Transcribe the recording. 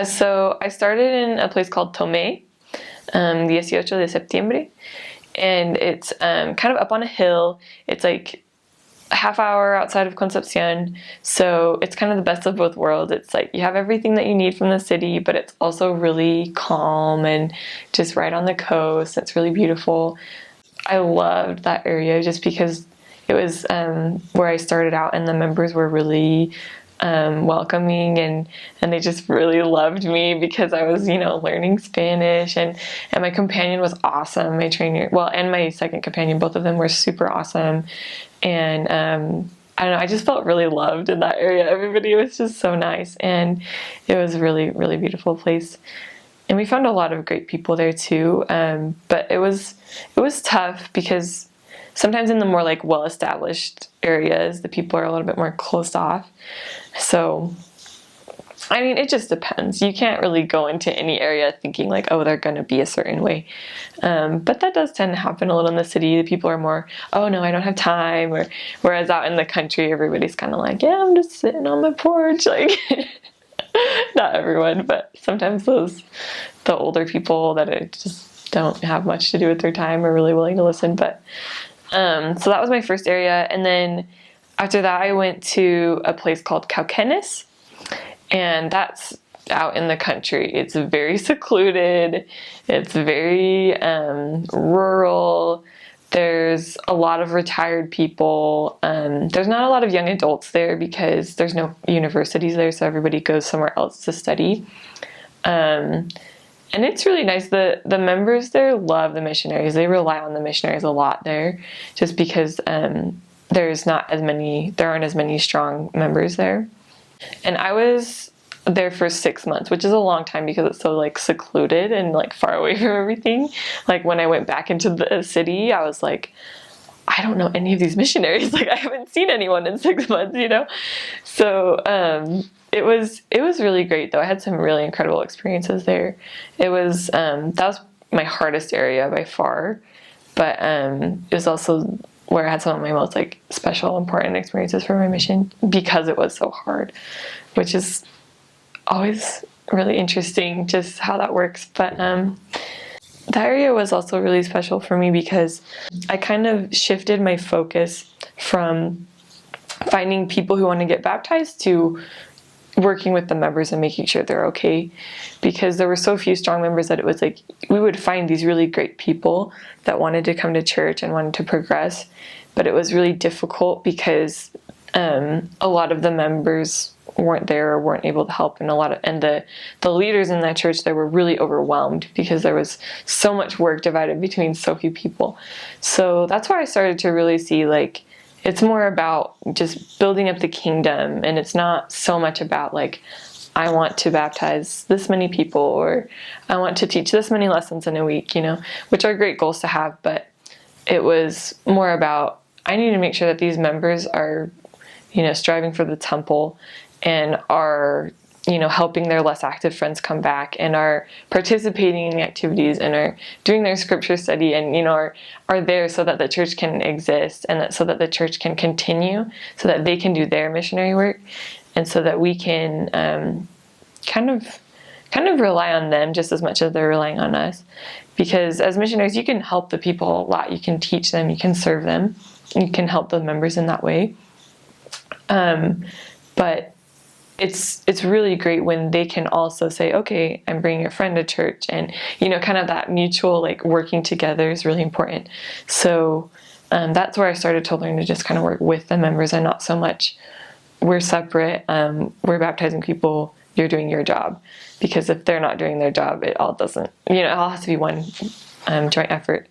So I started in a place called Tomé, 18 de septiembre, and it's kind of up on a hill. It's like a half hour outside of Concepcion, so it's kind of the best of both worlds. It's like you have everything that you need from the city, but it's also really calm and just right on the coast. It's really beautiful. I loved that area just because it was where I started out, and the members were really welcoming, and they just really loved me because I was, learning Spanish, and my companion was awesome. My trainer, well, and my second companion, both of them were super awesome, and I don't know, I just felt really loved in that area. Everybody was just so nice, and it was a really, really beautiful place. And we found a lot of great people there too. But it was tough because sometimes in the more like well-established areas, the people are a little bit more closed off. So, I mean, it just depends. You can't really go into any area thinking like, oh, they're going to be a certain way. But that does tend to happen a little in the city. The people are more, oh no, I don't have time. Or whereas out in the country, everybody's kind of like, yeah, I'm just sitting on my porch, like. Not everyone, but sometimes the older people that just don't have much to do with their time are really willing to listen. But so that was my first area, and then after that I went to a place called Cauquenes, and that's out in the country. It's very secluded. It's very rural. There's a lot of retired people. There's not a lot of young adults there because there's no universities there, so everybody goes somewhere else to study. And it's really nice. The members there love the missionaries. They rely on the missionaries a lot there, just because there aren't as many strong members there. And I was there for 6 months, which is a long time because it's so like secluded and like far away from everything. Like when I went back into the city, I was like, I don't know any of these missionaries. Like I haven't seen anyone in 6 months, So it was really great though. I had some really incredible experiences there. It was that was my hardest area by far, but it was also where I had some of my most like special, important experiences for my mission because it was so hard, which is always really interesting just how that works. But that area was also really special for me because I kind of shifted my focus from finding people who want to get baptized to working with the members and making sure they're okay, because there were so few strong members that it was like we would find these really great people that wanted to come to church and wanted to progress, but it was really difficult because a lot of the members weren't there or weren't able to help, and the leaders in that church, they were really overwhelmed because there was so much work divided between so few people. So that's why I started to really see like it's more about just building up the kingdom, and it's not so much about like I want to baptize this many people or I want to teach this many lessons in a week, which are great goals to have, but it was more about I need to make sure that these members are striving for the temple and are, helping their less active friends come back and are participating in the activities and are doing their scripture study and, are there so that the church can exist and so that the church can continue, so that they can do their missionary work, and so that we can kind of rely on them just as much as they're relying on us. Because as missionaries, you can help the people a lot. You can teach them, you can serve them, you can help the members in that way. But it's really great when they can also say, okay, I'm bringing a friend to church, and kind of that mutual like working together is really important. So that's where I started to learn to just kind of work with the members and not so much we're separate, we're baptizing people, you're doing your job, because if they're not doing their job, it all doesn't, it all has to be one joint effort.